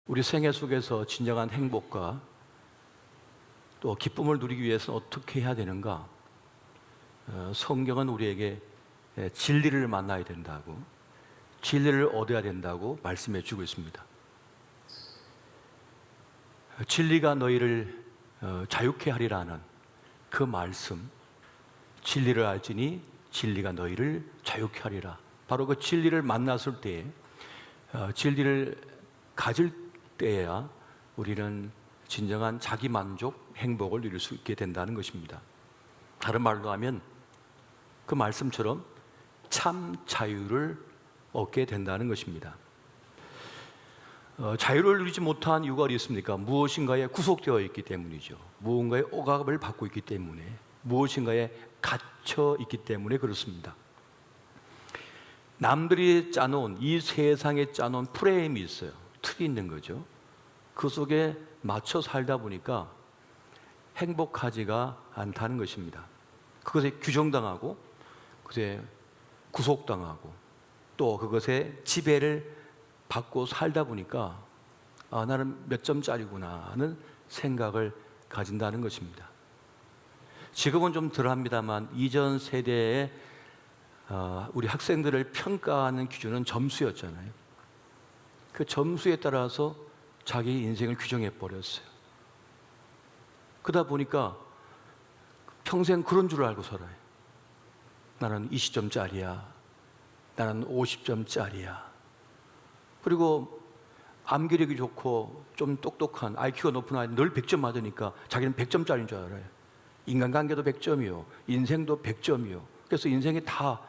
우리 생애 속에서 진정한 행복과 또 기쁨을 누리기 위해서는 어떻게 해야 되는가? 성경은 우리에게 진리를 만나야 된다고, 진리를 얻어야 된다고 말씀해 주고 있습니다. 진리가 너희를 자유케 하리라는 그 말씀, 진리를 알지니 진리가 너희를 자유케 하리라. 바로 그 진리를 만났을 때에, 진리를 가질 때에야 우리는 진정한 자기 만족, 행복을 누릴 수 있게 된다는 것입니다. 다른 말로 하면 그 말씀처럼 참 자유를 얻게 된다는 것입니다. 자유를 누리지 못한 이유가 어디 있습니까? 무엇인가에 구속되어 있기 때문이죠. 무언가의 억압을 받고 있기 때문에, 무엇인가에 갇혀 있기 때문에 그렇습니다. 남들이 짜놓은, 이 세상에 짜놓은 프레임이 있어요. 틀이 있는 거죠. 그 속에 맞춰 살다 보니까 행복하지가 않다는 것입니다. 그것에 규정당하고, 그것에 구속당하고, 또 그것에 지배를 받고 살다 보니까 나는 몇 점짜리구나 하는 생각을 가진다는 것입니다. 지금은 좀 덜합니다만 이전 세대의 우리 학생들을 평가하는 기준은 점수였잖아요. 그 점수에 따라서 자기 인생을 규정해 버렸어요. 그러다 보니까 평생 그런 줄 알고 살아요. 나는 20점짜리야. 나는 50점짜리야. 그리고 암기력이 좋고 좀 똑똑한 IQ가 높은 아이는 늘 100점 맞으니까 자기는 100점짜리인 줄 알아요. 인간관계도 100점이요. 인생도 100점이요. 그래서 인생이 다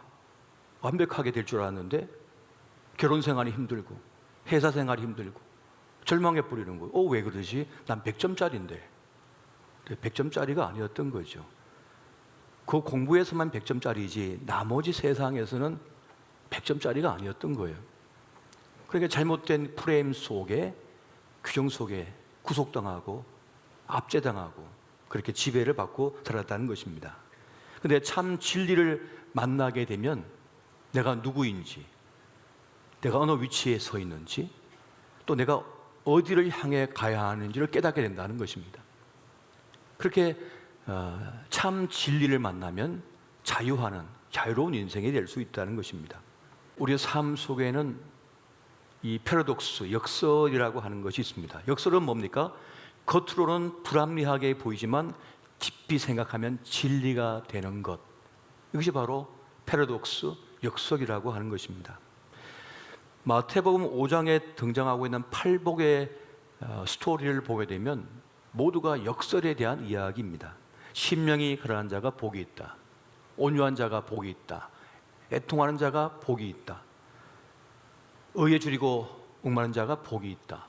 완벽하게 될 줄 알았는데 결혼 생활이 힘들고 회사 생활이 힘들고 절망해 버리는 거예요. 왜 그러지? 난 100점짜리인데. 100점짜리가 아니었던 거죠. 그 공부에서만 100점짜리지 나머지 세상에서는 100점짜리가 아니었던 거예요. 그러니까 잘못된 프레임 속에, 규정 속에 구속당하고 압제당하고 그렇게 지배를 받고 살았다는 것입니다. 그런데 참 진리를 만나게 되면 내가 누구인지, 내가 어느 위치에 서 있는지, 또 내가 어디를 향해 가야 하는지를 깨닫게 된다는 것입니다. 그렇게 참 진리를 만나면 자유하는, 자유로운 인생이 될 수 있다는 것입니다. 우리의 삶 속에는 이 패러독스, 역설이라고 하는 것이 있습니다. 역설은 뭡니까? 겉으로는 불합리하게 보이지만 깊이 생각하면 진리가 되는 것. 이것이 바로 패러독스, 역설이라고 하는 것입니다. 마태복음 5장에 등장하고 있는 팔복의 스토리를 보게 되면 모두가 역설에 대한 이야기입니다. 심령이 가난한 자가 복이 있다. 온유한 자가 복이 있다. 애통하는 자가 복이 있다. 의에 줄이고 목마른 자가 복이 있다.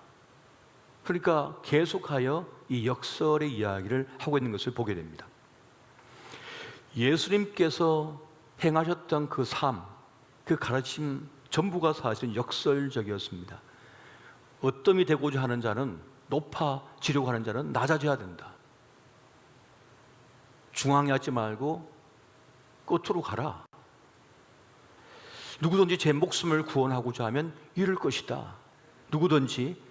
그러니까 계속하여 이 역설의 이야기를 하고 있는 것을 보게 됩니다. 예수님께서 행하셨던 그 삶, 그 가르침 전부가 사실은 역설적이었습니다. 어뜸이 되고자 하는 자는 높아지려고 하는 자는 낮아져야 된다. 중앙에 앉지 말고 끝으로 가라. 누구든지 제 목숨을 구원하고자 하면 잃을 것이다. 누구든지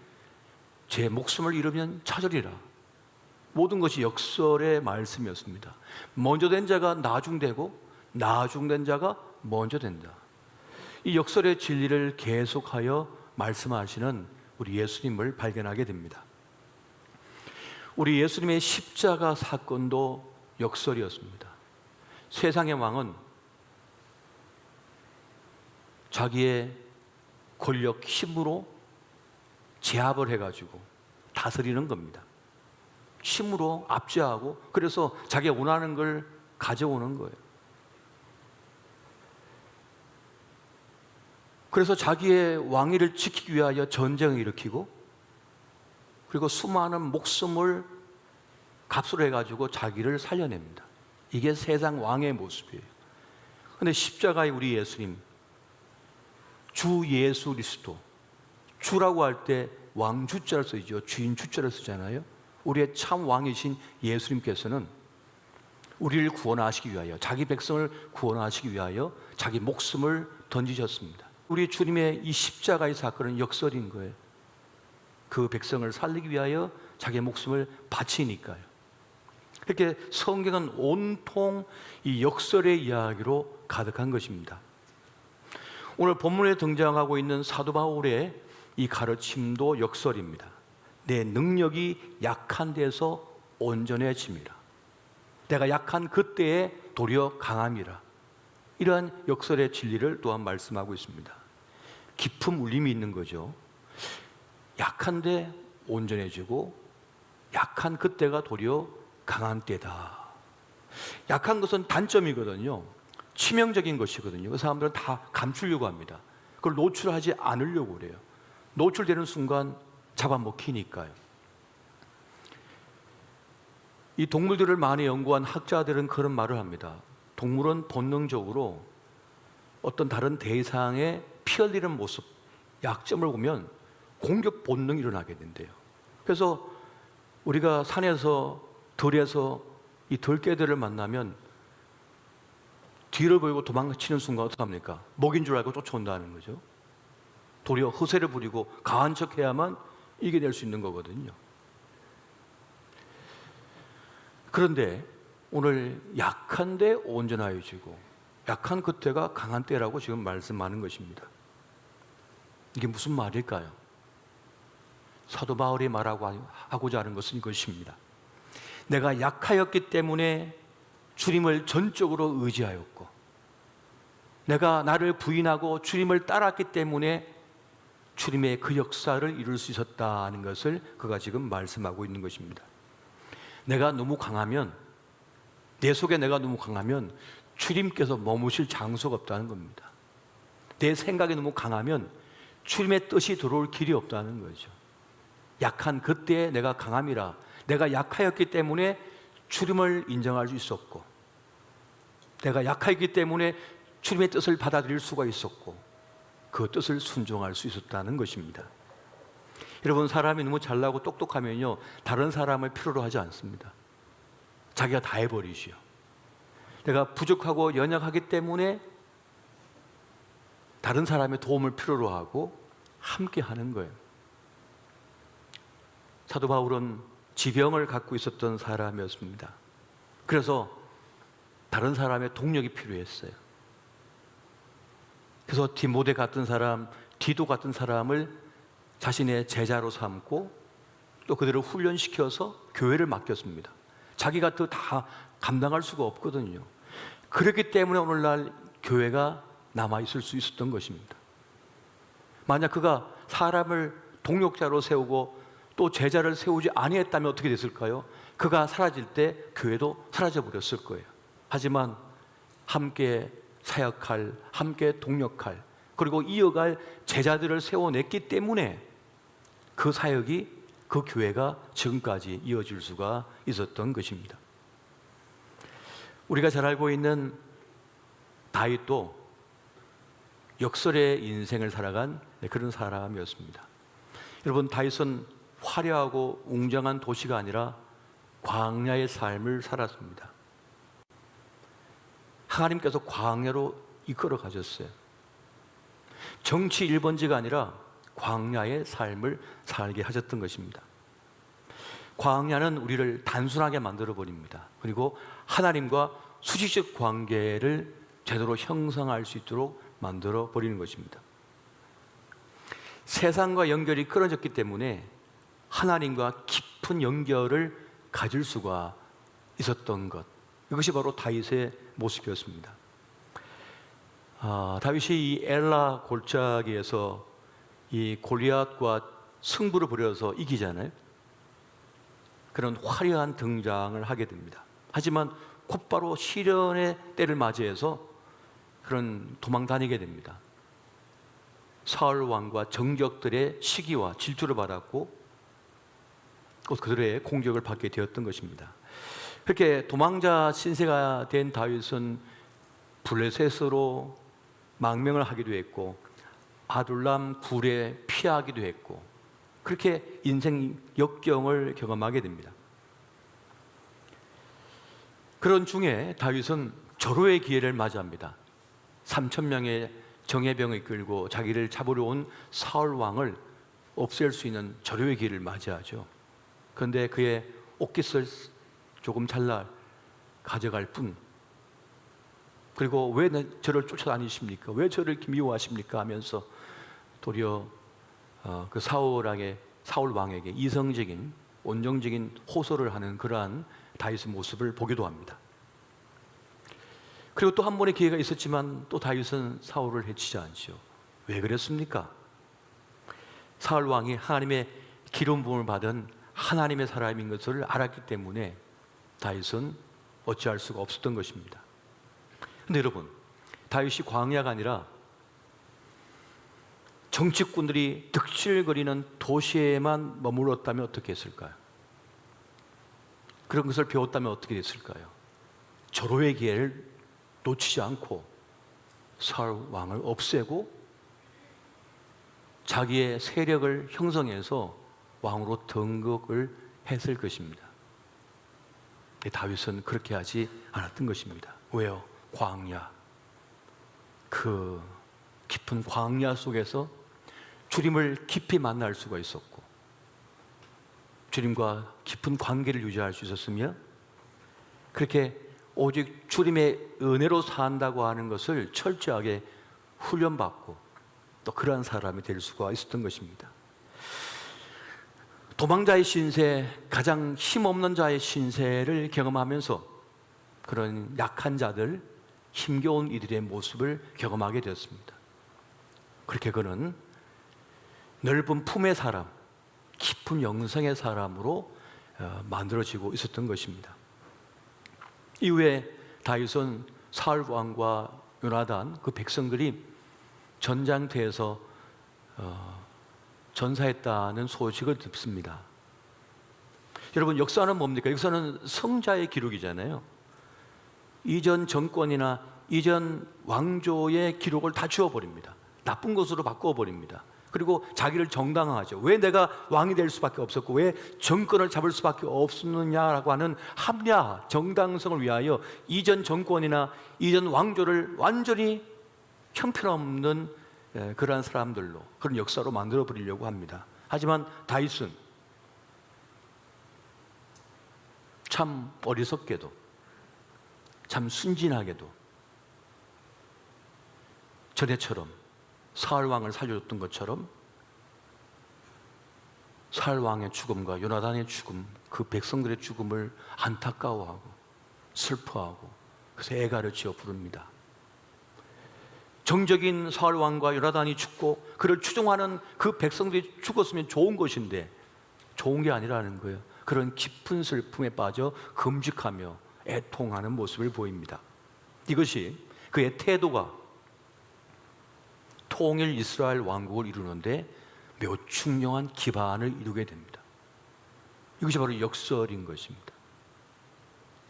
제 목숨을 잃으면 찾으리라. 모든 것이 역설의 말씀이었습니다. 먼저 된 자가 나중되고 나중된 자가 먼저 된다. 이 역설의 진리를 계속하여 말씀하시는 우리 예수님을 발견하게 됩니다. 우리 예수님의 십자가 사건도 역설이었습니다. 세상의 왕은 자기의 권력, 힘으로 제압을 해가지고 다스리는 겁니다. 힘으로 압제하고 그래서 자기가 원하는 걸 가져오는 거예요. 그래서 자기의 왕위를 지키기 위하여 전쟁을 일으키고 그리고 수많은 목숨을 값으로 해가지고 자기를 살려냅니다. 이게 세상 왕의 모습이에요. 그런데 십자가의 우리 예수님, 주 예수 그리스도, 주라고 할 때 왕주자를 쓰죠. 주인 주자를 쓰잖아요. 우리의 참 왕이신 예수님께서는 우리를 구원하시기 위하여, 자기 백성을 구원하시기 위하여 자기 목숨을 던지셨습니다. 우리 주님의 이 십자가의 사건은 역설인 거예요. 그 백성을 살리기 위하여 자기의 목숨을 바치니까요. 이렇게 성경은 온통 이 역설의 이야기로 가득한 것입니다. 오늘 본문에 등장하고 있는 사도 바울의 이 가르침도 역설입니다. 내 능력이 약한 데서 온전해집니다. 내가 약한 그때에 도리어 강함이라. 이러한 역설의 진리를 또한 말씀하고 있습니다. 깊은 울림이 있는 거죠. 약한데 온전해지고 약한 그때가 도리어 강한 때다. 약한 것은 단점이거든요. 치명적인 것이거든요. 그 사람들은 다 감추려고 합니다. 그걸 노출하지 않으려고 그래요. 노출되는 순간 잡아먹히니까요. 이 동물들을 많이 연구한 학자들은 그런 말을 합니다. 동물은 본능적으로 어떤 다른 대상의 피 흘리는 모습, 약점을 보면 공격 본능이 일어나게 된대요. 그래서 우리가 산에서 들에서 이 들개들을 만나면 뒤를 보이고 도망치는 순간 어떻게 합니까? 먹인 줄 알고 쫓아온다는 거죠. 도리어 허세를 부리고 강한 척해야만 이겨낼 수 있는 거거든요. 그런데 오늘 약한데 온전하여지고 약한 그때가 강한 때라고 지금 말씀하는 것입니다. 이게 무슨 말일까요? 사도 바울이 하고자 하는 것은 이것입니다. 내가 약하였기 때문에 주님을 전적으로 의지하였고, 내가 나를 부인하고 주님을 따랐기 때문에 주님의 그 역사를 이룰 수 있었다는 것을 그가 지금 말씀하고 있는 것입니다. 내가 너무 강하면, 내 속에 내가 너무 강하면 주님께서 머무실 장소가 없다는 겁니다. 내 생각이 너무 강하면 주님의 뜻이 들어올 길이 없다는 거죠. 약한 그때에 내가 강함이라, 내가 약하였기 때문에 주님을 인정할 수 있었고, 내가 약하였기 때문에 주님의 뜻을 받아들일 수가 있었고, 그 뜻을 순종할 수 있었다는 것입니다. 여러분, 사람이 너무 잘나고 똑똑하면요, 다른 사람을 필요로 하지 않습니다. 자기가 다 해버리지요. 내가 부족하고 연약하기 때문에 다른 사람의 도움을 필요로 하고 함께 하는 거예요. 사도 바울은 지병을 갖고 있었던 사람이었습니다. 그래서 다른 사람의 동력이 필요했어요. 그래서 디모데 같은 사람, 디도 같은 사람을 자신의 제자로 삼고 또 그들을 훈련시켜서 교회를 맡겼습니다. 자기가 다 감당할 수가 없거든요. 그렇기 때문에 오늘날 교회가 남아있을 수 있었던 것입니다. 만약 그가 사람을 동력자로 세우고 또 제자를 세우지 아니했다면 어떻게 됐을까요? 그가 사라질 때 교회도 사라져 버렸을 거예요. 하지만 함께 사역할, 함께 동력할, 그리고 이어갈 제자들을 세워냈기 때문에 그 사역이, 그 교회가 지금까지 이어질 수가 있었던 것입니다. 우리가 잘 알고 있는 다윗도 역설의 인생을 살아간 그런 사람이었습니다. 여러분, 다윗은 화려하고 웅장한 도시가 아니라 광야의 삶을 살았습니다. 하나님께서 광야로 이끌어 가셨어요. 정치 1번지가 아니라 광야의 삶을 살게 하셨던 것입니다. 광야는 우리를 단순하게 만들어 버립니다. 그리고 하나님과 수직적 관계를 제대로 형성할 수 있도록 만들어 버리는 것입니다. 세상과 연결이 끊어졌기 때문에 하나님과 깊은 연결을 가질 수가 있었던 것, 이것이 바로 다윗의 모습이었습니다. 다윗이 이 엘라 골짜기에서 이 골리앗과 승부를 벌여서 이기잖아요. 그런 화려한 등장을 하게 됩니다. 하지만 곧바로 시련의 때를 맞이해서 그런 도망 다니게 됩니다. 사울 왕과 정적들의 시기와 질투를 받았고 그들의 공격을 받게 되었던 것입니다. 그렇게 도망자 신세가 된 다윗은 블레셋으로 망명을 하기도 했고 아둘람 굴에 피하기도 했고 그렇게 인생 역경을 경험하게 됩니다. 그런 중에 다윗은 절호의 기회를 맞이합니다. 3,000명의 정예병을 끌고 자기를 잡으러 온 사울 왕을 없앨 수 있는 절호의 길을 맞이하죠. 그런데 그의 옷깃을 조금 잘라 가져갈 뿐, 그리고 왜 저를 쫓아다니십니까? 왜 저를 이렇게 미워하십니까? 하면서 도리어 그 사울 왕에게 이성적인 온정적인 호소를 하는 그러한 다윗의 모습을 보기도 합니다. 그리고 또 한 번의 기회가 있었지만 또 다윗은 사울을 해치지 않죠. 왜 그랬습니까? 사울 왕이 하나님의 기름 부음을 받은 하나님의 사람인 것을 알았기 때문에 다윗은 어찌할 수가 없었던 것입니다. 근데 여러분, 다윗이 광야가 아니라 정치꾼들이 득실거리는 도시에만 머물렀다면 어떻게 했을까요? 그런 것을 배웠다면 어떻게 됐을까요? 절호의 기회를 놓치지 않고 사울 왕을 없애고 자기의 세력을 형성해서 왕으로 등극을 했을 것입니다. 다윗은 그렇게 하지 않았던 것입니다. 왜요? 광야, 그 깊은 광야 속에서 주님을 깊이 만날 수가 있었고 주님과 깊은 관계를 유지할 수 있었으며 그렇게 오직 주님의 은혜로 산다고 하는 것을 철저하게 훈련받고 또 그러한 사람이 될 수가 있었던 것입니다. 도망자의 신세, 가장 힘없는 자의 신세를 경험하면서 그런 약한 자들, 힘겨운 이들의 모습을 경험하게 되었습니다. 그렇게 그는 넓은 품의 사람, 깊은 영성의 사람으로 만들어지고 있었던 것입니다. 이후에 다윗은 사울 왕과 요나단, 그 백성들이 전장터에서 전사했다는 소식을 듣습니다. 여러분, 역사는 뭡니까? 역사는 성자의 기록이잖아요. 이전 정권이나 이전 왕조의 기록을 다 지워버립니다. 나쁜 것으로 바꿔버립니다. 그리고 자기를 정당화하죠. 왜 내가 왕이 될 수밖에 없었고 왜 정권을 잡을 수밖에 없었느냐라고 하는 합리화, 정당성을 위하여 이전 정권이나 이전 왕조를 완전히 형편없는 그러한 사람들로, 그런 역사로 만들어버리려고 합니다. 하지만 다윗은 참 어리석게도 참 순진하게도 전에처럼 사울 왕을 살려줬던 것처럼 사울 왕의 죽음과 요나단의 죽음, 그 백성들의 죽음을 안타까워하고 슬퍼하고 그래서 애가를 지어 부릅니다. 정적인 사울 왕과 요나단이 죽고 그를 추종하는 그 백성들이 죽었으면 좋은 것인데 좋은 게 아니라는 거예요. 그런 깊은 슬픔에 빠져 금직하며 애통하는 모습을 보입니다. 이것이 그의 태도가 통일 이스라엘 왕국을 이루는데 매우 중요한 기반을 이루게 됩니다. 이것이 바로 역설인 것입니다.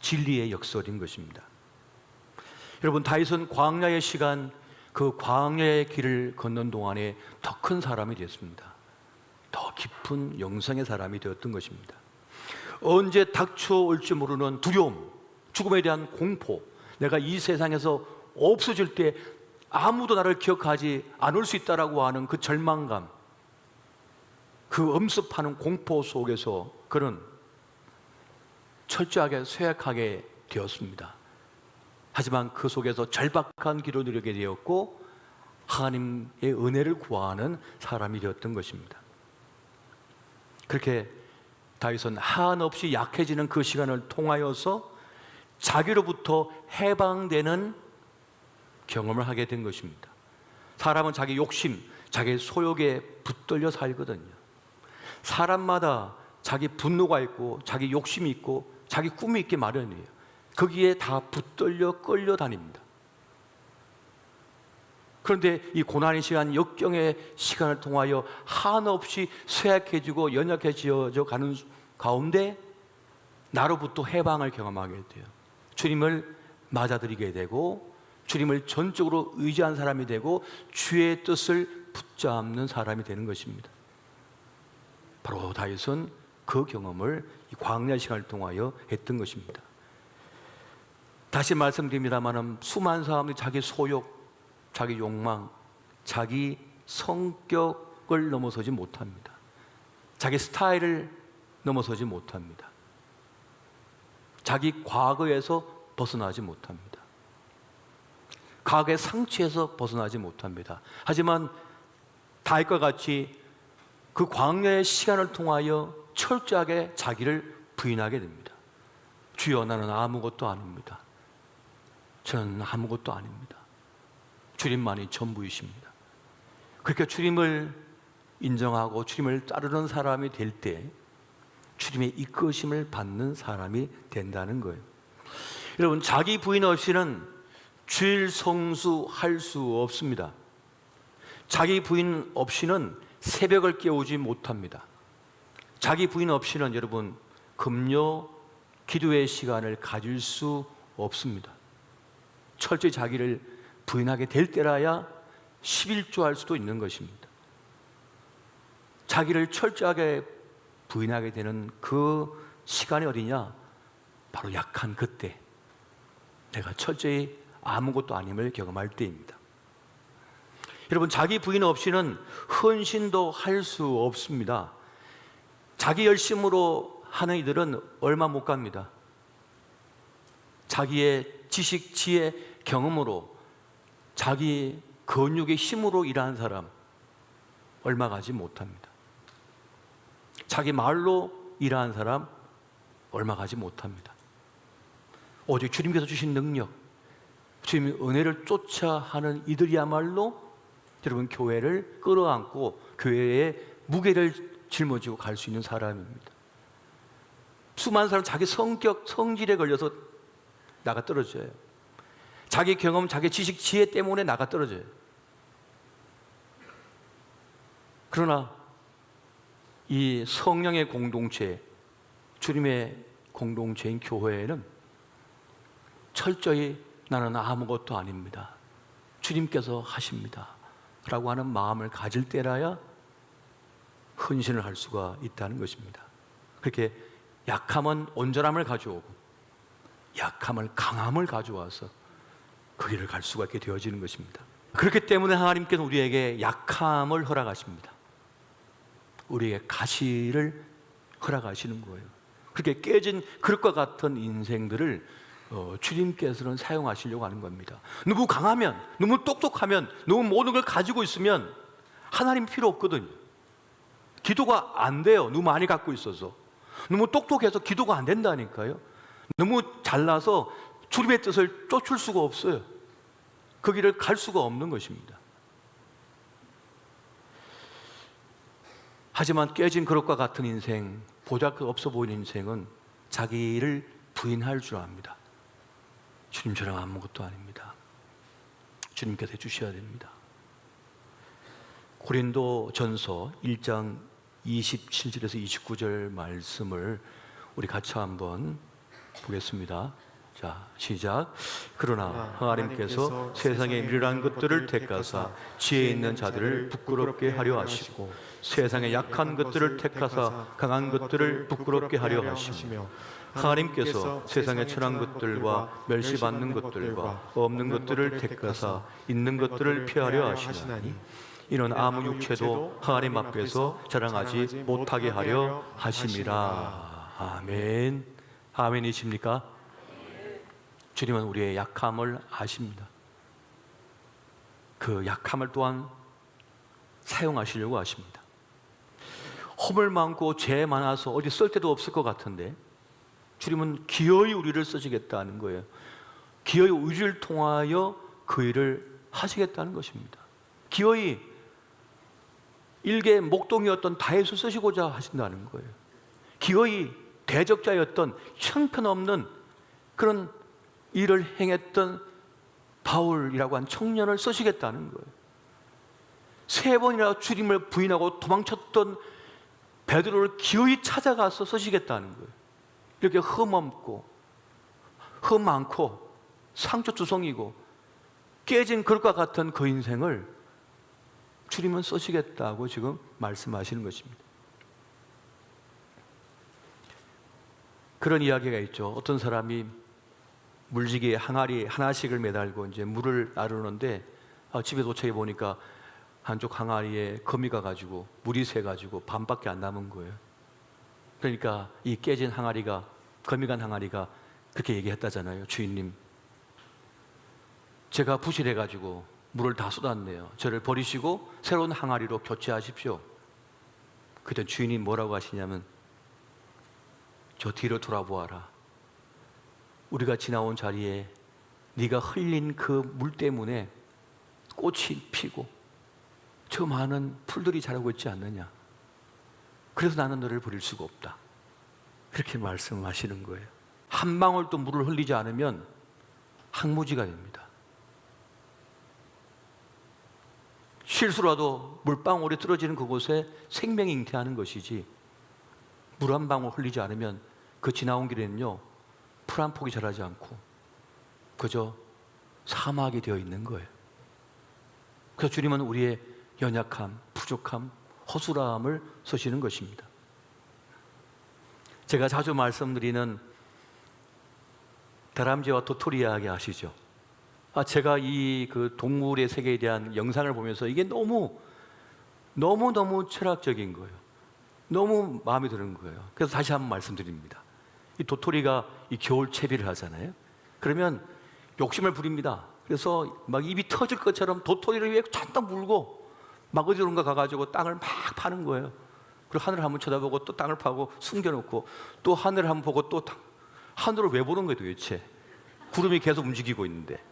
진리의 역설인 것입니다. 여러분, 다윗은 광야의 시간, 그 광야의 길을 걷는 동안에 더 큰 사람이 되었습니다. 더 깊은 영성의 사람이 되었던 것입니다. 언제 닥쳐올지 모르는 두려움, 죽음에 대한 공포, 내가 이 세상에서 없어질 때 아무도 나를 기억하지 않을 수 있다라고 하는 그 절망감, 그 엄습하는 공포 속에서 그는 철저하게 쇠약하게 되었습니다. 하지만 그 속에서 절박한 길을 누리게 되었고 하나님의 은혜를 구하는 사람이 되었던 것입니다. 그렇게 다윗은 한없이 약해지는 그 시간을 통하여서 자기로부터 해방되는 경험을 하게 된 것입니다. 사람은 자기 욕심, 자기 소욕에 붙들려 살거든요. 사람마다 자기 분노가 있고 자기 욕심이 있고 자기 꿈이 있기 마련이에요. 거기에 다 붙들려 끌려다닙니다. 그런데 이 고난의 시간, 역경의 시간을 통하여 한없이 쇠약해지고 연약해져 가는 가운데 나로부터 해방을 경험하게 돼요. 주님을 맞아들이게 되고 주님을 전적으로 의지한 사람이 되고 주의 뜻을 붙잡는 사람이 되는 것입니다. 바로 다윗은 그 경험을 이 광야 시간을 통하여 했던 것입니다. 다시 말씀드립니다만 수많은 사람들이 자기 소욕, 자기 욕망, 자기 성격을 넘어서지 못합니다. 자기 스타일을 넘어서지 못합니다. 자기 과거에서 벗어나지 못합니다. 과거의 상처에서 벗어나지 못합니다. 하지만 다윗과 같이 그 광야의 시간을 통하여 철저하게 자기를 부인하게 됩니다. 주여, 나는 아무것도 아닙니다. 저는 아무것도 아닙니다. 주님만이 전부이십니다. 그렇게 주님을 인정하고 주님을 따르는 사람이 될 때 주님의 이끄심을 받는 사람이 된다는 거예요. 여러분, 자기 부인 없이는 주일 성수할 수 없습니다. 자기 부인 없이는 새벽을 깨우지 못합니다. 자기 부인 없이는 여러분, 금요 기도의 시간을 가질 수 없습니다. 철저히 자기를 부인하게 될 때라야 11조할 수도 있는 것입니다. 자기를 철저하게 부인하게 되는 그 시간이 어디냐? 바로 약한 그때, 내가 철저히 아무것도 아님을 경험할 때입니다. 여러분, 자기 부인 없이는 헌신도 할 수 없습니다. 자기 열심으로 하는 이들은 얼마 못 갑니다. 자기의 지식, 지혜, 경험으로, 자기 근육의 힘으로 일하는 사람 얼마 가지 못합니다. 자기 말로 일하는 사람 얼마 가지 못합니다. 오직 주님께서 주신 능력, 주님의 은혜를 쫓아 하는 이들이야말로 여러분, 교회를 끌어안고 교회의 무게를 짊어지고 갈 수 있는 사람입니다. 수많은 사람 자기 성격, 성질에 걸려서 나가 떨어져요. 자기 경험, 자기 지식, 지혜 때문에 나가 떨어져요. 그러나 이 성령의 공동체, 주님의 공동체인 교회에는 철저히 나는 아무것도 아닙니다, 주님께서 하십니다 라고 하는 마음을 가질 때라야 헌신을 할 수가 있다는 것입니다. 그렇게 약함은 온전함을 가져오고 약함은 강함을 가져와서 그 길을 갈 수가 있게 되어지는 것입니다. 그렇기 때문에 하나님께서 우리에게 약함을 허락하십니다. 우리에게 가시를 허락하시는 거예요. 그렇게 깨진 그릇과 같은 인생들을 주님께서는 사용하시려고 하는 겁니다. 너무 강하면, 너무 똑똑하면, 너무 모든 걸 가지고 있으면 하나님 필요 없거든요. 기도가 안 돼요. 너무 많이 갖고 있어서. 너무 똑똑해서 기도가 안 된다니까요. 너무 잘나서 주님의 뜻을 쫓을 수가 없어요. 그 길을 갈 수가 없는 것입니다. 하지만 깨진 그릇과 같은 인생, 보잘것없어 보이는 인생은 자기를 부인할 줄 압니다. 주님, 저랑 아무것도 아닙니다. 주님께서 해주셔야 됩니다. 고린도 전서 1장 27절에서 29절 말씀을 우리 같이 한번 보겠습니다. 자, 시작. 그러나 하나님께서 세상에 미련한 것들을 택하사 지혜 있는 자들을 부끄럽게 하려 하시고 세상에 약한 것들을 택하사 강한 것들을 부끄럽게 하려 하시며 하나님께서 세상에 천한 것들과 멸시받는 것들과 없는 것들을 택하사 있는 것들을 피하려 하시나니 이는 아무 육체도 하나님 앞에서 자랑하지 못하게 하려 하심이라. 아멘. 아멘이십니까? 주님은 우리의 약함을 아십니다. 그 약함을 또한 사용하시려고 하십니다. 허물 많고 죄 많아서 어디 쓸 데도 없을 것 같은데 주님은 기어이 우리를 쓰시겠다는 거예요. 기어이 우리를 통하여 그 일을 하시겠다는 것입니다. 기어이 일개 목동이었던 다윗을 쓰시고자 하신다는 거예요. 기어이 대적자였던 형편없는 그런 일을 행했던 바울이라고 한 청년을 쓰시겠다는 거예요. 3번이나 주님을 부인하고 도망쳤던 베드로를 기어이 찾아가서 쓰시겠다는 거예요. 이렇게 흠없고 흠 많고 상처투성이고 깨진 그릇과 같은 그 인생을 주님은 쓰시겠다고 지금 말씀하시는 것입니다. 그런 이야기가 있죠. 어떤 사람이 물지기에 항아리 하나씩을 매달고 이제 물을 나르는데 집에 도착해 보니까 한쪽 항아리에 거미 가가지고 물이 새가지고 반밖에 안 남은 거예요. 그러니까 이 깨진 항아리가, 거미 간 항아리가 그렇게 얘기했다잖아요. 주인님, 제가 부실해가지고 물을 다 쏟았네요. 저를 버리시고 새로운 항아리로 교체하십시오. 그때 주인이 뭐라고 하시냐면, 저 뒤로 돌아보아라. 우리가 지나온 자리에 네가 흘린 그 물 때문에 꽃이 피고 저 많은 풀들이 자라고 있지 않느냐. 그래서 나는 너를 버릴 수가 없다. 그렇게 말씀하시는 거예요. 한 방울도 물을 흘리지 않으면 항무지가 됩니다. 실수라도 물방울이 떨어지는 그곳에 생명이 잉태하는 것이지, 물 한 방울 흘리지 않으면 그 지나온 길에는요, 풀 한 폭이 자라지 않고 그저 사막이 되어 있는 거예요. 그래서 주님은 우리의 연약함, 부족함, 허술함을 서시는 것입니다. 제가 자주 말씀드리는 다람쥐와 도토리 이야기 아시죠? 제가 이 그 동물의 세계에 대한 영상을 보면서 이게 너무 철학적인 거예요. 너무 마음에 드는 거예요. 그래서 다시 한번 말씀드립니다. 이 도토리가 이 겨울 채비를 하잖아요. 그러면 욕심을 부립니다. 그래서 막 입이 터질 것처럼 도토리를 위해 잔뜩 물고 막 어디론가 가가지고 땅을 막 파는 거예요. 그리고 하늘을 한번 쳐다보고 또 땅을 파고 숨겨놓고 또 하늘을 한번 보고 또 하늘을 왜 보는 거예요 도대체? 구름이 계속 움직이고 있는데.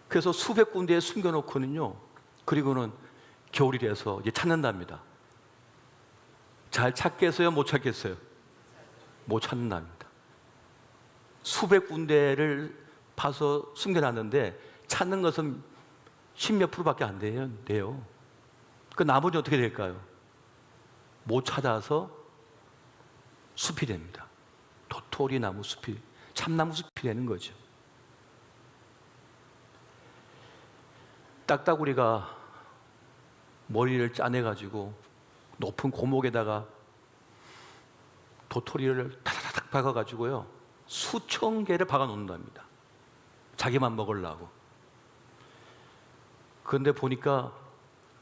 그래서 수백 군데에 숨겨놓고는요, 그리고는 겨울이 돼서 이제 찾는답니다. 잘 찾겠어요? 못 찾겠어요? 못 찾는답니다. 수백 군데를 파서 숨겨놨는데 찾는 것은 10몇 프로밖에 안 돼요. 그 나머지 어떻게 될까요? 못 찾아서 숲이 됩니다. 도토리 나무 숲이, 참나무 숲이 되는 거죠. 딱따구리가 머리를 짜내가지고 높은 고목에다가 도토리를 타다닥 박아가지고요, 수천 개를 박아 놓는답니다. 자기만 먹으려고. 그런데 보니까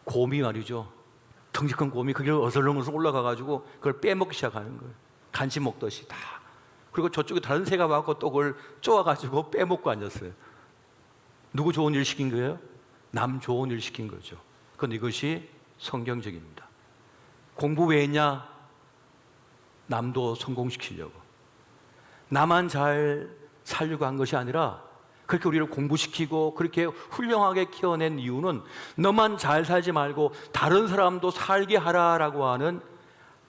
곰이 말이죠, 덩치큰 곰이 그걸 어슬렁어슬렁 올라가가지고 그걸 빼먹기 시작하는 거예요. 간식 먹듯이 다. 그리고 저쪽에 다른 새가 와서 또 그걸 쪼아가지고 빼먹고 앉았어요. 누구 좋은 일 시킨 거예요? 남 좋은 일 시킨 거죠. 그런데 이것이 성경적입니다. 공부 왜 했냐? 남도 성공시키려고. 나만 잘 살려고 한 것이 아니라, 그렇게 우리를 공부시키고 그렇게 훌륭하게 키워낸 이유는 너만 잘 살지 말고 다른 사람도 살게 하라라고 하는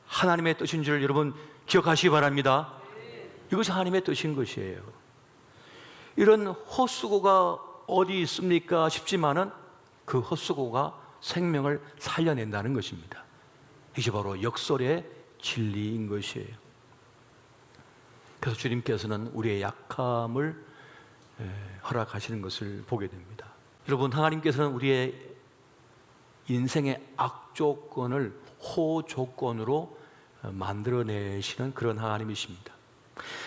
하나님의 뜻인 줄 여러분 기억하시기 바랍니다. 이것이 하나님의 뜻인 것이에요. 이런 헛수고가 어디 있습니까 싶지만은 그 헛수고가 생명을 살려낸다는 것입니다. 이게 바로 역설의 진리인 것이에요. 그래서 주님께서는 우리의 약함을 허락하시는 것을 보게 됩니다. 여러분, 하나님께서는 우리의 인생의 악조건을 호조건으로 만들어내시는 그런 하나님이십니다.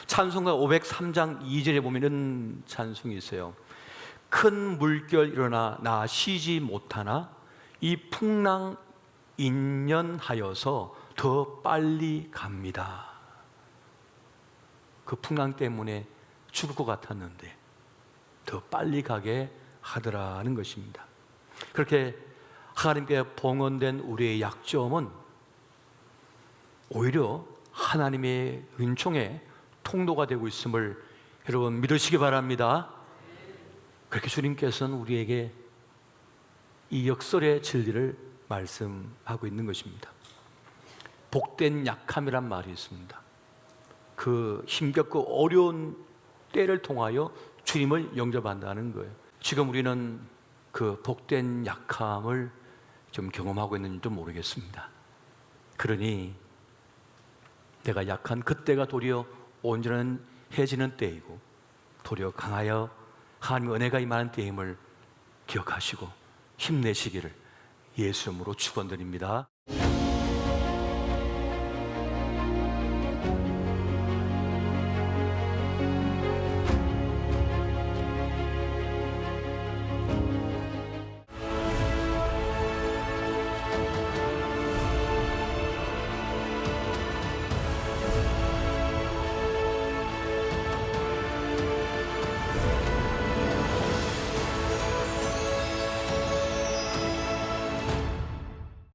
찬송가 503장 2절에 보면 이런 찬송이 있어요. 큰 물결 일어나 나 쉬지 못하나 이 풍랑 인연하여서 더 빨리 갑니다. 그 풍랑 때문에 죽을 것 같았는데 더 빨리 가게 하더라는 것입니다. 그렇게 하나님께 봉헌된 우리의 약점은 오히려 하나님의 은총의 통로가 되고 있음을 여러분 믿으시기 바랍니다. 그렇게 주님께서는 우리에게 이 역설의 진리를 말씀하고 있는 것입니다. 복된 약함이란 말이 있습니다. 그 힘겹고 어려운 때를 통하여 주님을 영접한다는 거예요. 지금 우리는 그 복된 약함을 좀 경험하고 있는지도 모르겠습니다. 그러니 내가 약한 그때가 도리어 온전해지는 때이고 도리어 강하여 하나님의 은혜가 임하는 때임을 기억하시고 힘내시기를 예수 이름으로 축원드립니다.